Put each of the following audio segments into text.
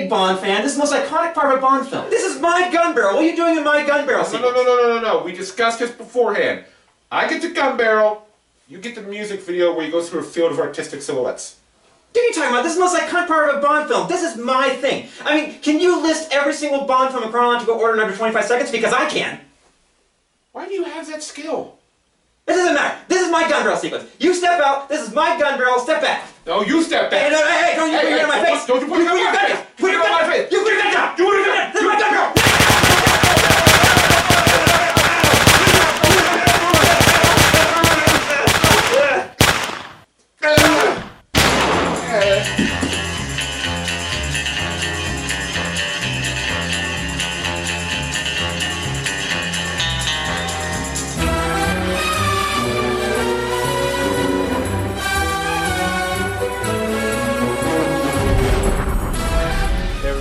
big Bond fan. This is the most iconic part of a Bond film. This is my gun barrel. What are you doing in my gun barrel sequence? No. We discussed this beforehand. I get the gun barrel. You get the music video where he goes through a field of artistic silhouettes. What are you talking about? This is the most iconic part of a Bond film. This is my thing. I mean, can you list every single Bond film in chronological order in under 25 seconds? Because I can. Why do you have that skill? It doesn't matter. This is my gun barrel sequence. You step out. This is my gun barrel. Step back. No, you step back. Hey, don't you put your gun in my face. Don't you put your gun in my face. Put your gun in my face. You put your gun down. You put your gun down. This is my gun barrel.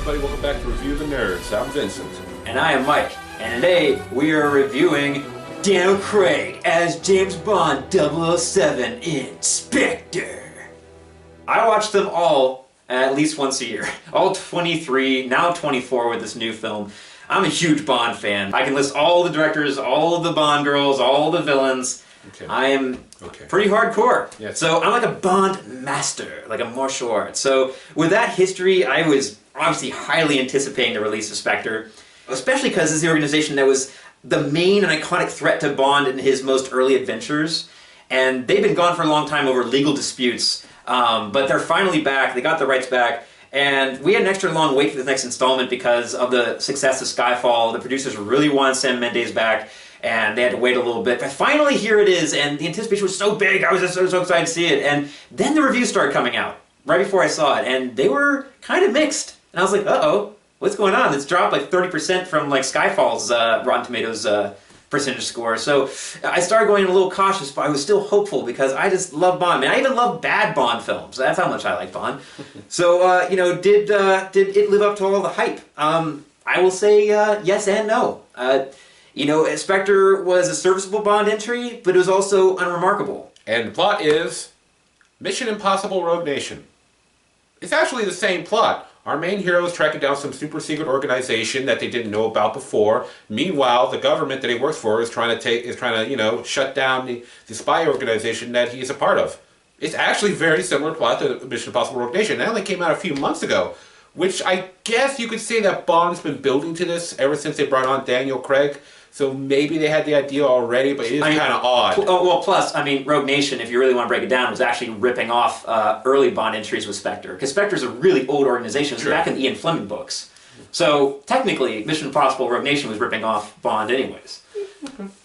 Welcome back to Review the Nerds. I'm Vincent. And I am Mike. And today we are reviewing Daniel Craig as James Bond 007 in SPECTRE. I watch them all at least once a year. All 23, now 24 with this new film. I'm a huge Bond fan. I can list all the directors, all the Bond girls, all the villains. Okay. I am pretty hardcore. Yes. So I'm like a Bond master, like a martial art. So with that history, I was obviously highly anticipating the release of SPECTRE, especially because this is the organization that was the main and iconic threat to Bond in his most early adventures. And they've been gone for a long time over legal disputes, but they're finally back. They got the rights back. And we had an extra long wait for this next installment because of the success of Skyfall. The producers really wanted Sam Mendes back, and they had to wait a little bit. But finally, here it is, and the anticipation was so big. I was just so excited to see it. And then the reviews started coming out right before I saw it, and they were kind of mixed. And I was like, uh-oh, what's going on? It's dropped like 30% from like Skyfall's Rotten Tomatoes percentage score. So I started going a little cautious, but I was still hopeful because I just love Bond. I mean, I even love bad Bond films. That's how much I like Bond. So, you know, did it live up to all the hype? I will say yes and no. You know, SPECTRE was a serviceable Bond entry, but it was also unremarkable. And the plot is Mission Impossible Rogue Nation. It's actually the same plot. Our main hero is tracking down some super secret organization that they didn't know about before. Meanwhile, the government that he works for is trying to, you know, shut down the spy organization that he is a part of. It's actually very similar plot to Mission Impossible Rogue Nation. That only came out a few months ago, which I guess you could say that Bond's been building to this ever since they brought on Daniel Craig. So maybe they had the idea already, but it is kind of odd. Well, plus, I mean, Rogue Nation, if you really want to break it down, was actually ripping off early Bond entries with SPECTRE. Because SPECTRE is a really old organization. It was back in the Ian Fleming books. So, technically, Mission Impossible Rogue Nation was ripping off Bond anyways.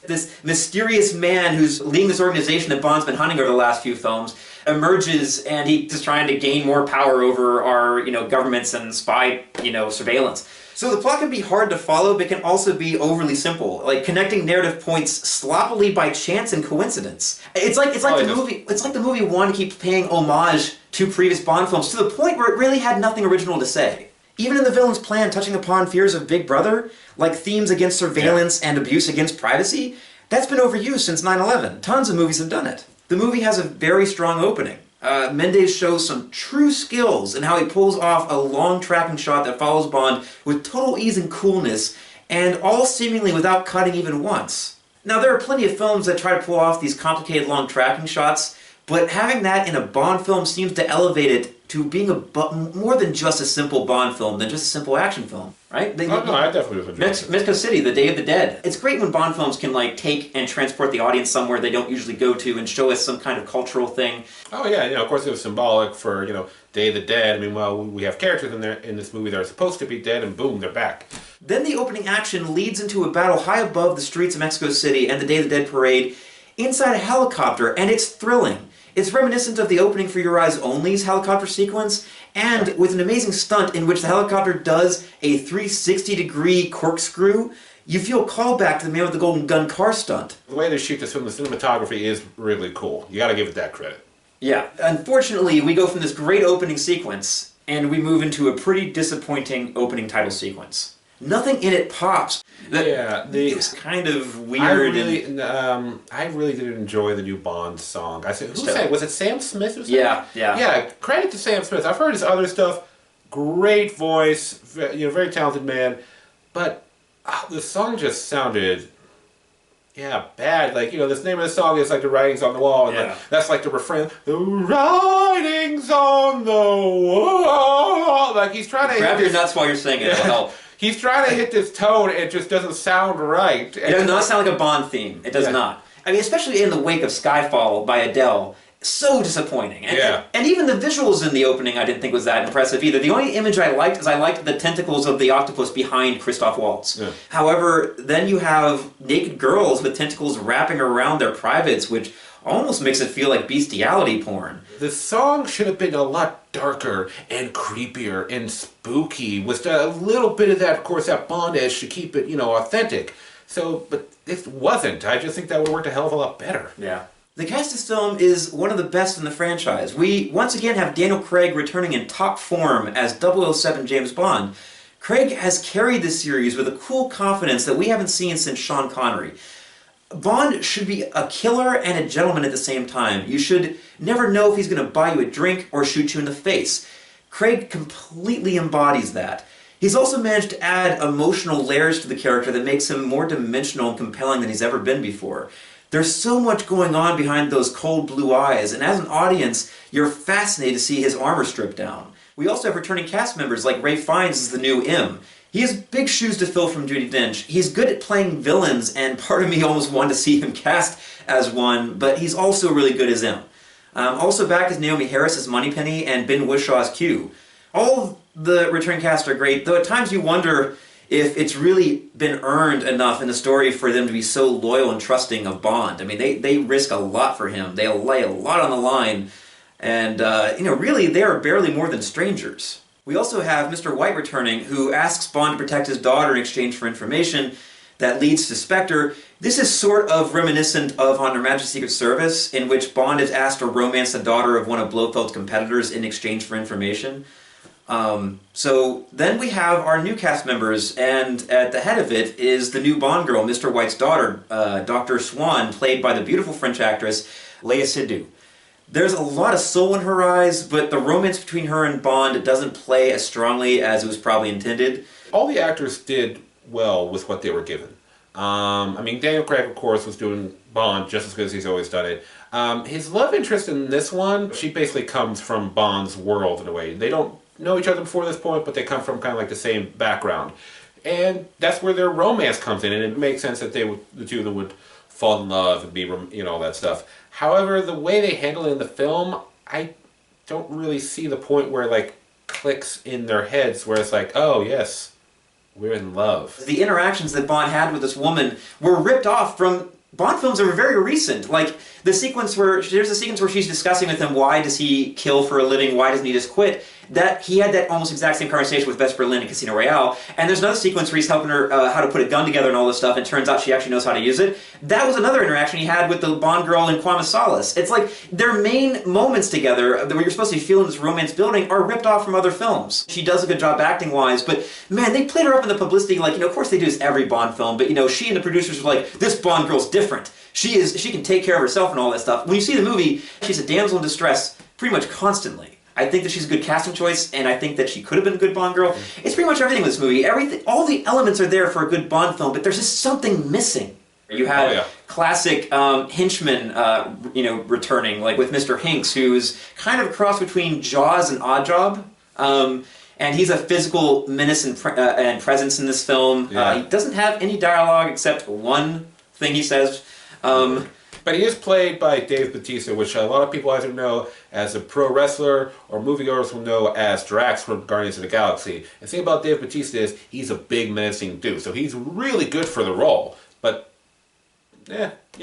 This mysterious man who's leading this organization that Bond's been hunting over the last few films emerges, and he's just trying to gain more power over our, you know, governments and spy, you know, surveillance. So the plot can be hard to follow, but can also be overly simple, like connecting narrative points sloppily by chance and coincidence. It's like the movie wanted to keep paying homage to previous Bond films to the point where it really had nothing original to say. Even in the villain's plan touching upon fears of Big Brother, like themes against surveillance and abuse against privacy, that's been overused since 9/11. Tons of movies have done it. The movie has a very strong opening. Mendes shows some true skills in how he pulls off a long tracking shot that follows Bond with total ease and coolness, and all seemingly without cutting even once. Now, there are plenty of films that try to pull off these complicated long tracking shots, but having that in a Bond film seems to elevate it to being more than just a simple Bond film, than just a simple action film, right? No, I definitely enjoy it. Mexico City, The Day of the Dead. It's great when Bond films can like take and transport the audience somewhere they don't usually go to and show us some kind of cultural thing. Oh yeah, you know, of course it was symbolic for, you know, Day of the Dead. I mean, well, we have characters in this movie that are supposed to be dead, and boom, they're back. Then the opening action leads into a battle high above the streets of Mexico City and the Day of the Dead parade inside a helicopter, and it's thrilling. It's reminiscent of the opening for Your Eyes Only's helicopter sequence, and with an amazing stunt in which the helicopter does a 360-degree corkscrew, you feel called back to the Man with the Golden Gun car stunt. The way they shoot this film, the cinematography is really cool. You gotta give it that credit. Yeah. Unfortunately, we go from this great opening sequence, and we move into a pretty disappointing opening title sequence. Nothing in it pops. It was kind of weird. I really didn't enjoy the new Bond song. Who sang? Was it Sam Smith or something? Yeah. Yeah, credit to Sam Smith. I've heard his other stuff. great voice, very talented man, but the song just sounded, bad. Like, this name of the song is like The Writings on the Wall, and like, that's like the refrain, The Writings on the Wall. Like, he's trying to grab your nuts while you're singing. It'll help. He's trying to hit this tone, and it just doesn't sound right. It does not sound like a Bond theme. It does not. I mean, especially in the wake of Skyfall by Adele, so disappointing. And even the visuals in the opening I didn't think was that impressive either. The only image I liked is I liked the tentacles of the octopus behind Christoph Waltz. Yeah. However, then you have naked girls with tentacles wrapping around their privates, which almost makes it feel like bestiality porn. The song should have been a lot darker and creepier and spooky, with a little bit of that, of course, that Bond edge to keep it, authentic. So, but it wasn't. I just think that would have worked a hell of a lot better. Yeah. The cast of this film is one of the best in the franchise. We once again have Daniel Craig returning in top form as 007 James Bond. Craig has carried this series with a cool confidence that we haven't seen since Sean Connery. Bond should be a killer and a gentleman at the same time. You should never know if he's going to buy you a drink or shoot you in the face. Craig completely embodies that. He's also managed to add emotional layers to the character that makes him more dimensional and compelling than he's ever been before. There's so much going on behind those cold blue eyes, and as an audience, you're fascinated to see his armor stripped down. We also have returning cast members like Ralph Fiennes as the new M. He has big shoes to fill from Judi Dench. He's good at playing villains, and part of me almost wanted to see him cast as one, but he's also really good as M. Also back as Naomi Harris as Moneypenny and Ben Whishaw as Q. All of the returning cast are great, though at times you wonder if it's really been earned enough in the story for them to be so loyal and trusting of Bond. I mean, they risk a lot for him. They lay a lot on the line, and really they are barely more than strangers. We also have Mr. White returning, who asks Bond to protect his daughter in exchange for information that leads to Spectre. This is sort of reminiscent of On Her Majesty's Secret Service, in which Bond is asked to romance the daughter of one of Blofeld's competitors in exchange for information. So then we have our new cast members, and at the head of it is the new Bond girl, Mr. White's daughter, Dr. Swan, played by the beautiful French actress Léa Seydoux. There's a lot of soul in her eyes, but the romance between her and Bond doesn't play as strongly as it was probably intended. All the actors did well with what they were given. Daniel Craig, of course, was doing Bond just as good as he's always done it. His love interest in this one, she basically comes from Bond's world in a way. They don't know each other before this point, but they come from kind of like the same background. And that's where their romance comes in, and it makes sense that the two of them would fall in love and be, all that stuff. However, the way they handle it in the film, I don't really see the point where it, like, clicks in their heads, where it's like, oh, yes, we're in love. The interactions that Bond had with this woman were ripped off from Bond films that were very recent. Like, there's a sequence where she's discussing with him, why does he kill for a living, why doesn't he just quit? That he had that almost exact same conversation with West Berlin in Casino Royale, and there's another sequence where he's helping her how to put a gun together and all this stuff, and it turns out she actually knows how to use it. That was another interaction he had with the Bond girl in Quantum of Solace. It's like their main moments together, where you're supposed to be feeling this romance building, are ripped off from other films. She does a good job acting-wise, but man, they played her up in the publicity like, of course they do this every Bond film, but she and the producers were like, this Bond girl's different. She can take care of herself and all that stuff. When you see the movie, she's a damsel in distress pretty much constantly. I think that she's a good casting choice, and I think that she could have been a good Bond girl. It's pretty much everything with this movie. All the elements are there for a good Bond film, but there's just something missing. You had classic henchmen, returning, like with Mr. Hinks, who's kind of a cross between Jaws and Oddjob. And he's a physical menace and presence in this film. He doesn't have any dialogue except one thing he says. But he is played by Dave Bautista, which a lot of people either know as a pro wrestler or moviegoers will know as Drax from Guardians of the Galaxy. And the thing about Dave Bautista is he's a big menacing dude, so he's really good for the role. But he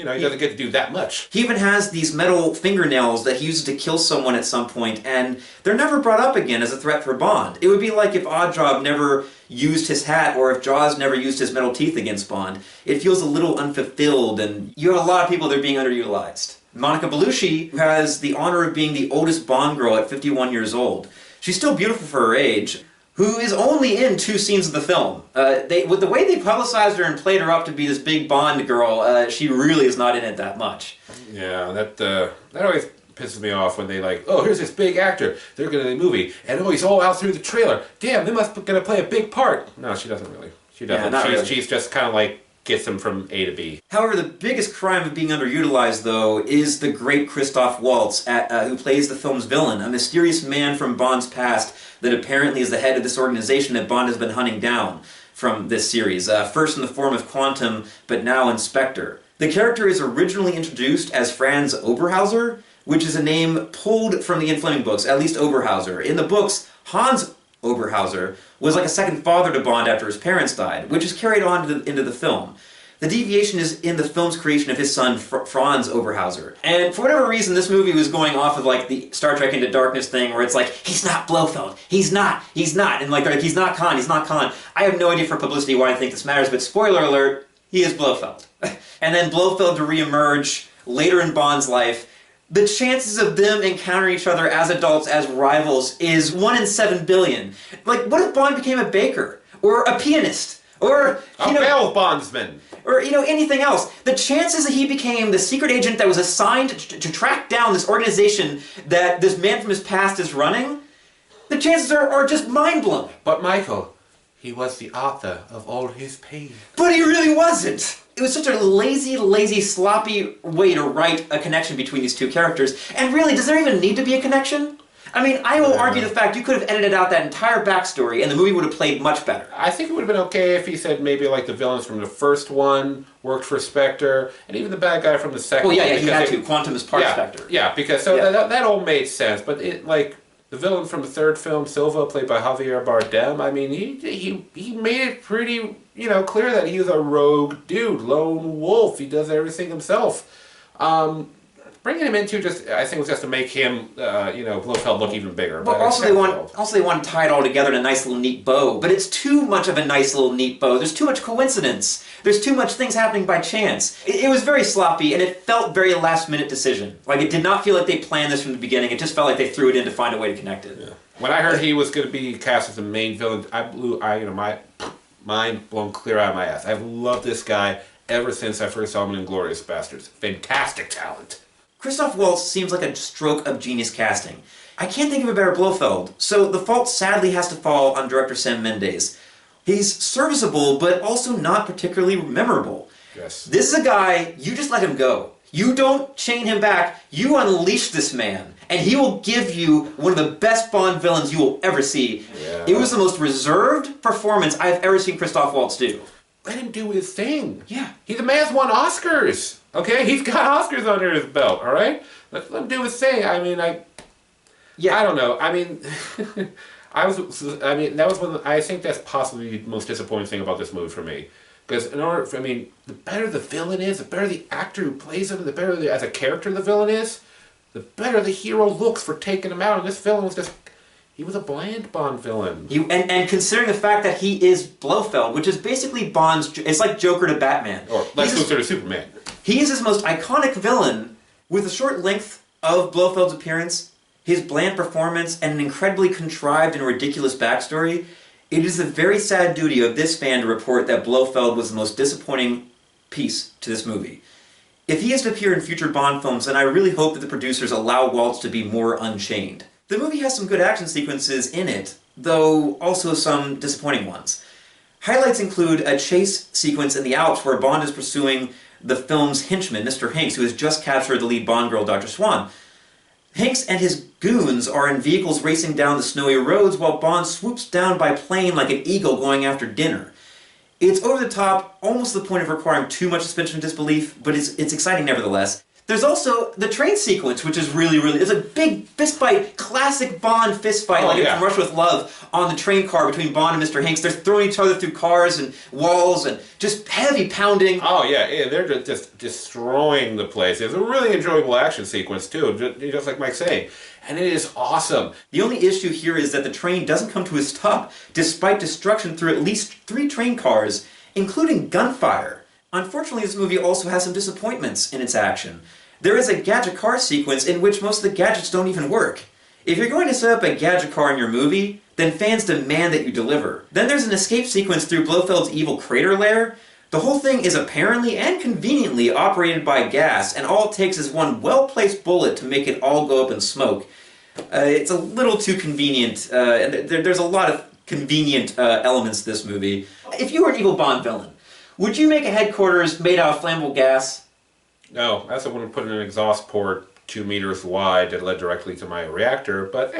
doesn't get to do that much. He even has these metal fingernails that he uses to kill someone at some point, and they're never brought up again as a threat for Bond. It would be like if Oddjob never used his hat, or if Jaws never used his metal teeth against Bond. It feels a little unfulfilled, and you have a lot of people that are being underutilized. Monica Bellucci, who has the honor of being the oldest Bond girl at 51 years old. She's still beautiful for her age, who is only in 2 scenes of the film. With the way they publicized her and played her up to be this big Bond girl, she really is not in it that much. Yeah, that always pisses me off when they like, oh, here's this big actor, they're gonna do a movie, and oh, he's all out through the trailer. Damn, they must be gonna play a big part. No, she doesn't really. She doesn't. Yeah, She's just kind of like gets them from A to B. However, the biggest crime of being underutilized, though, is the great Christoph Waltz, who plays the film's villain, a mysterious man from Bond's past that apparently is the head of this organization that Bond has been hunting down from this series, first in the form of Quantum, but now in Spectre. The character is originally introduced as Franz Oberhauser, which is a name pulled from the Ian Fleming books, at least Oberhauser. In the books, Hans Oberhauser was like a second father to Bond after his parents died, which is carried on into the film. The deviation is in the film's creation of his son, Franz Oberhauser. And for whatever reason, this movie was going off of like the Star Trek Into Darkness thing, where it's like, he's not Blofeld, he's not, and like, they're like, he's not Khan, he's not Khan. I have no idea for publicity why I think this matters, but spoiler alert, he is Blofeld. And then Blofeld to re-emerge later in Bond's life. The chances of them encountering each other as adults, as rivals, is 1 in 7 billion. Like, what if Bond became a baker? Or a pianist? Or, a bail bondsman? Or, anything else. The chances that he became the secret agent that was assigned to track down this organization that this man from his past is running, the chances are just mind-blowing. But Michael, he was the author of all his pain. But he really wasn't! It was such a lazy, sloppy way to write a connection between these two characters. And really, does there even need to be a connection? I mean, I will argue the fact you could have edited out that entire backstory and the movie would have played much better. I think it would have been okay if he said maybe like the villains from the first one worked for Spectre, and even the bad guy from the second one. Well, yeah, he had to. Quantum is part Spectre. Yeah, because that all made sense, but it like... The villain from the third film, Silva, played by Javier Bardem, I mean, he made it pretty, clear that he's a rogue dude, lone wolf. He does everything himself. Bringing him into I think, was just to make him, Blofeld look even bigger. But also they want to tie it all together in a nice little neat bow. But it's too much of a nice little neat bow. There's too much coincidence. There's too much things happening by chance. It was very sloppy, and it felt very last-minute decision. Like, it did not feel like they planned this from the beginning. It just felt like they threw it in to find a way to connect it. Yeah. When I heard he was going to be cast as the main villain, my mind blown clear out of my ass. I've loved this guy ever since I first saw him in Inglourious Basterds. Fantastic talent. Christoph Waltz seems like a stroke of genius casting. I can't think of a better Blofeld, so the fault sadly has to fall on director Sam Mendes. He's serviceable, but also not particularly memorable. Yes. This is a guy, you just let him go. You don't chain him back, you unleash this man, and he will give you one of the best Bond villains you will ever see. Yeah. It was the most reserved performance I've ever seen Christoph Waltz do. Let him do his thing. Yeah. The man's won Oscars. Okay? He's got Oscars under his belt, alright? Let him do his thing. I mean, I don't know. I mean, that was one of I think that's possibly the most disappointing thing about this movie for me. Because the better the villain is, the better the actor who plays him, the better as a character the villain is, the better the hero looks for taking him out. And this villain was just... He was a bland Bond villain. And considering the fact that he is Blofeld, which is basically Bond's... It's like Joker to Batman. Or Lex Luthor to Superman. He is his most iconic villain, with the short length of Blofeld's appearance, his bland performance, and an incredibly contrived and ridiculous backstory. It is the very sad duty of this fan to report that Blofeld was the most disappointing piece to this movie. If he is to appear in future Bond films, then I really hope that the producers allow Waltz to be more unchained. The movie has some good action sequences in it, though also some disappointing ones. Highlights include a chase sequence in the Alps where Bond is pursuing the film's henchman, Mr. Hanks, who has just captured the lead Bond girl, Dr. Swan. Hanks and his goons are in vehicles racing down the snowy roads while Bond swoops down by plane like an eagle going after dinner. It's over the top, almost to the point of requiring too much suspension of disbelief, but it's exciting nevertheless. There's also the train sequence, which is really, it's a big fistfight, classic Bond fistfight, from Russia with Love, on the train car between Bond and Mr. Hanks. They're throwing each other through cars and walls and just heavy pounding. Oh yeah, they're just destroying the place. It's a really enjoyable action sequence too, just like Mike's saying. And it is awesome. The only issue here is that the train doesn't come to a stop, despite destruction through at least 3 train cars, including gunfire. Unfortunately, this movie also has some disappointments in its action. There is a gadget car sequence in which most of the gadgets don't even work. If you're going to set up a gadget car in your movie, then fans demand that you deliver. Then there's an escape sequence through Blofeld's evil crater lair, The whole thing is apparently and conveniently operated by gas, and all it takes is one well-placed bullet to make it all go up in smoke. It's a little too convenient, and there's a lot of convenient elements to this movie. If you were an evil Bond villain, would you make a headquarters made out of flammable gas? No, I also wouldn't put in an exhaust port 2 meters wide that led directly to my reactor, but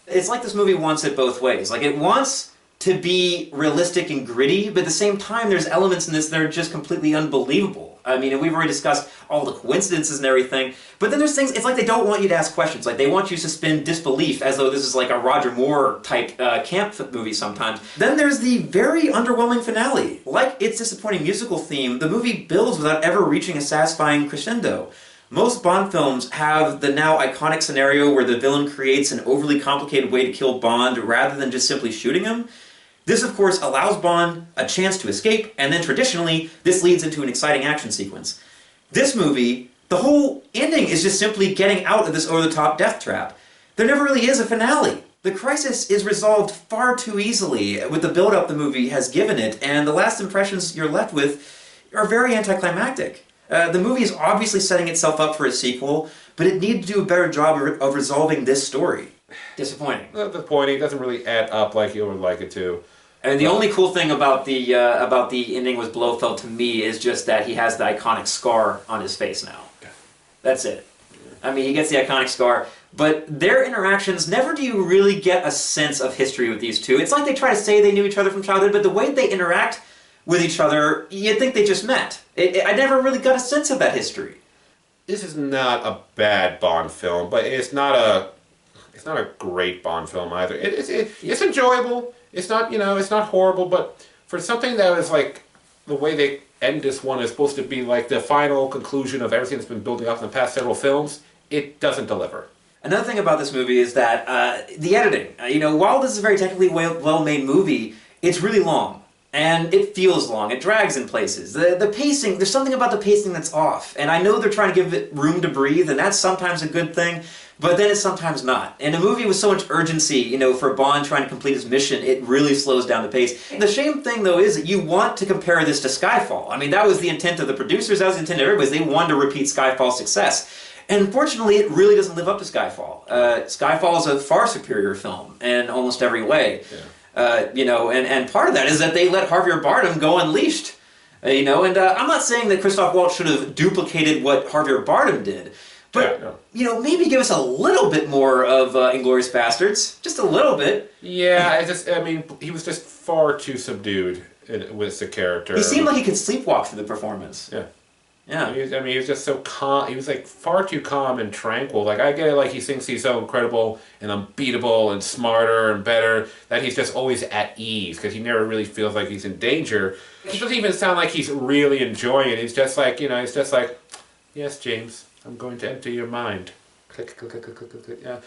It's like this movie wants it both ways. Like, it wants to be realistic and gritty, but at the same time there's elements in this that are just completely unbelievable. I mean, we've already discussed all the coincidences and everything, but then there's things, it's like they don't want you to ask questions. Like, they want you to suspend disbelief as though this is like a Roger Moore type camp movie sometimes. Then there's the very underwhelming finale. Like its disappointing musical theme, the movie builds without ever reaching a satisfying crescendo. Most Bond films have the now iconic scenario where the villain creates an overly complicated way to kill Bond rather than just simply shooting him. This, of course, allows Bond a chance to escape, and then traditionally, this leads into an exciting action sequence. This movie, the whole ending is just simply getting out of this over-the-top death trap. There never really is a finale. The crisis is resolved far too easily with the build-up the movie has given it, and the last impressions you're left with are very anticlimactic. The movie is obviously setting itself up for a sequel, but it needed to do a better job of resolving this story. Disappointing. Disappointing. It doesn't really add up like you would like it to. And the only cool thing about the ending with Blofeld to me is just that he has the iconic scar on his face now. That's it. I mean, he gets the iconic scar, but their interactions, never do you really get a sense of history with these two. It's like they try to say they knew each other from childhood, but the way they interact with each other, you'd think they just met. I never really got a sense of that history. This is not a bad Bond film, but it's not a great Bond film either. It's enjoyable. It's not, it's not horrible, but for something that was like, the way they end this one is supposed to be like the final conclusion of everything that's been building up in the past several films, it doesn't deliver. Another thing about this movie is that the editing. While this is a very technically well-made movie, it's really long. And it feels long. It drags in places. The pacing, there's something about the pacing that's off. And I know they're trying to give it room to breathe, and that's sometimes a good thing, but then it's sometimes not. In a movie with so much urgency, for Bond trying to complete his mission, it really slows down the pace. The shame thing, though, is that you want to compare this to Skyfall. I mean, that was the intent of the producers, that was the intent of everybody. They wanted to repeat Skyfall's success. And unfortunately, it really doesn't live up to Skyfall. Skyfall is a far superior film in almost every way. Yeah. And part of that is that they let Javier Bardem go unleashed. I'm not saying that Christoph Waltz should have duplicated what Javier Bardem did, but, maybe give us a little bit more of Inglourious Bastards. Just a little bit. Yeah, he was just far too subdued with the character. He seemed like he could sleepwalk through the performance. Yeah. Yeah. He was just so calm. He was like far too calm and tranquil. Like, I get it, like he thinks he's so incredible and unbeatable and smarter and better that he's just always at ease because he never really feels like he's in danger. He doesn't even sound like he's really enjoying it. He's just like, he's just like, yes, James, I'm going to enter your mind. Click, click, click, click, click, click, yeah.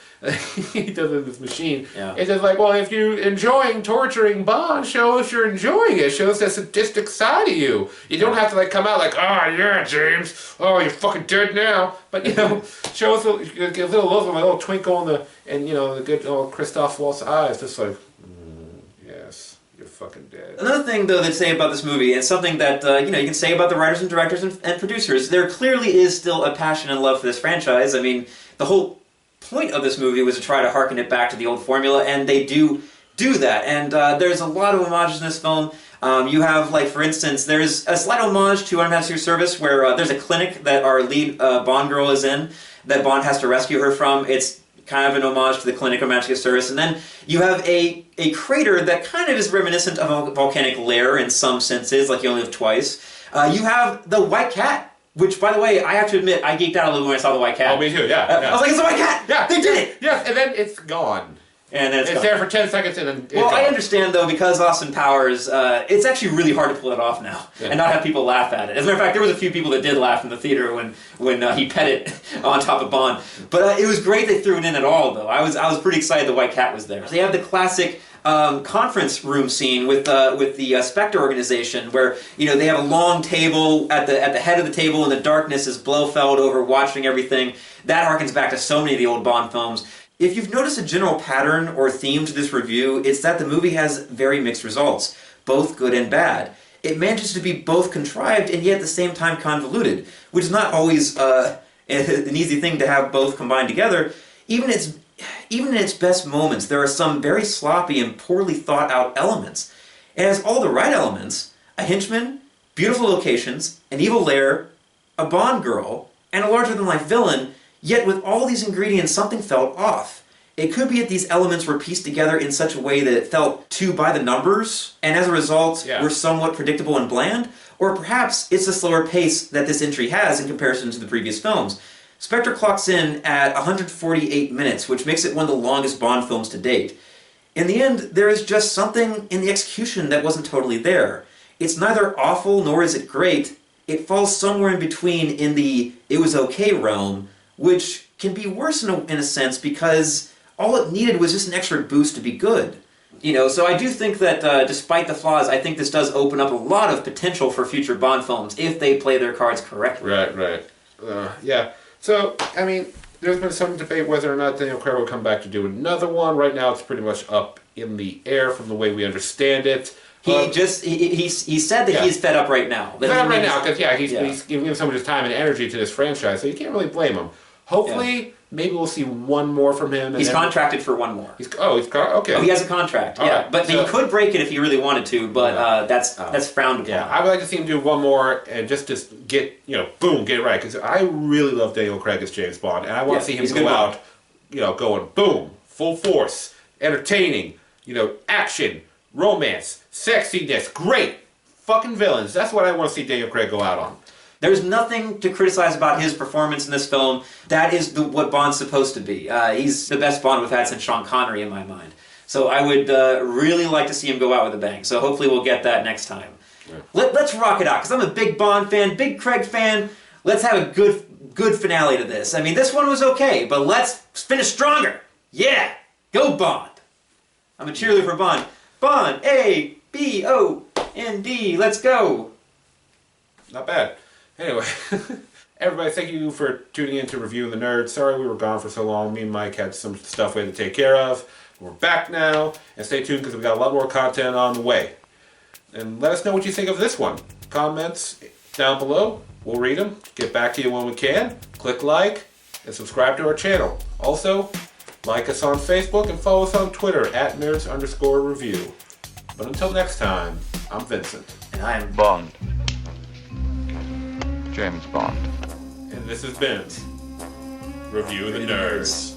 He does it with this machine. Yeah. It's just like, well, if you're enjoying torturing Bond, show us you're enjoying it. Show us the sadistic side of you. You don't have to like come out like, oh yeah, James, oh you're fucking dead now. But show us a little look, a little twinkle in the good old Christoph Waltz eyes, just like, yes, you're fucking dead. Another thing though to say about this movie, and something that you can say about the writers and directors and producers, there clearly is still a passion and love for this franchise. I mean, the whole point of this movie was to try to harken it back to the old formula, and they do that. And there's a lot of homages in this film. You have, like, for instance, there's a slight homage to Our Majesty's Service where there's a clinic that our lead Bond girl is in that Bond has to rescue her from. It's kind of an homage to the clinic of Majesty's Service. And then you have a crater that kind of is reminiscent of a volcanic lair in some senses, like You Only Live Twice. You have the White Cat. Which, by the way, I have to admit, I geeked out a little when I saw the White Cat. Oh, me too, yeah. I was like, it's a White Cat! Yeah. They did it! Yeah, and then it's gone. And then it's there for 10 seconds and then it's Well, gone. I understand, though, because Austin Powers, it's actually really hard to pull it off now and not have people laugh at it. As a matter of fact, there was a few people that did laugh in the theater when he pet it on top of Bond. But it was great they threw it in at all, though. I was pretty excited the White Cat was there. They have the classic conference room scene with the SPECTRE organization where they have a long table at the head of the table and the darkness is Blofeld over watching everything. That harkens back to so many of the old Bond films. If you've noticed a general pattern or theme to this review, it's that the movie has very mixed results, both good and bad. it manages to be both contrived and yet at the same time convoluted, which is not always an easy thing to have both combined together. Even in its best moments, there are some very sloppy and poorly thought out elements. It has all the right elements: a henchman, beautiful locations, an evil lair, a Bond girl, and a larger-than-life villain, yet with all these ingredients something felt off. It could be that these elements were pieced together in such a way that it felt too by the numbers, and as a result were somewhat predictable and bland, or perhaps it's the slower pace that this entry has in comparison to the previous films. Spectre clocks in at 148 minutes, which makes it one of the longest Bond films to date. In the end, there is just something in the execution that wasn't totally there. It's neither awful nor is it great. It falls somewhere in between in the it was okay realm, which can be worse in a sense because all it needed was just an extra boost to be good. So I do think that despite the flaws, I think this does open up a lot of potential for future Bond films if they play their cards correctly. Right. Yeah. So, I mean, there's been some debate whether or not Daniel Craig will come back to do another one. Right now, it's pretty much up in the air from the way we understand it. He said that he's fed up right now. Fed up right now because he's giving so much time and energy to this franchise, so you can't really blame him. Hopefully, maybe we'll see one more from him. He's contracted for one more. Okay. Oh, he has a contract. Right. But he could break it if he really wanted to. But that's frowned upon. Yeah, I would like to see him do one more and just to get boom, get it right. Because I really love Daniel Craig as James Bond, and I want to see him go out, going boom, full force, entertaining, action, romance, sexiness, great fucking villains. That's what I want to see Daniel Craig go out on. There's nothing to criticize about his performance in this film. That is what Bond's supposed to be. He's the best Bond we've had since Sean Connery in my mind. So I would really like to see him go out with a bang. So hopefully we'll get that next time. Yeah. Let's rock it out, because I'm a big Bond fan, big Craig fan. Let's have a good finale to this. I mean, this one was okay, but let's finish stronger. Yeah, go Bond. I'm a cheerleader for Bond. Bond, A, B, O, N, D, let's go. Not bad. Anyway, everybody, thank you for tuning in to Reviewing the Nerds. Sorry we were gone for so long. Me and Mike had some stuff we had to take care of. We're back now, and stay tuned because we've got a lot more content on the way. And let us know what you think of this one. Comments down below. We'll read them. Get back to you when we can. Click like and subscribe to our channel. Also, like us on Facebook and follow us on Twitter at nerds_review. But until next time, I'm Vincent. And I am Bond. James Bond. And this has been Review the Nerds.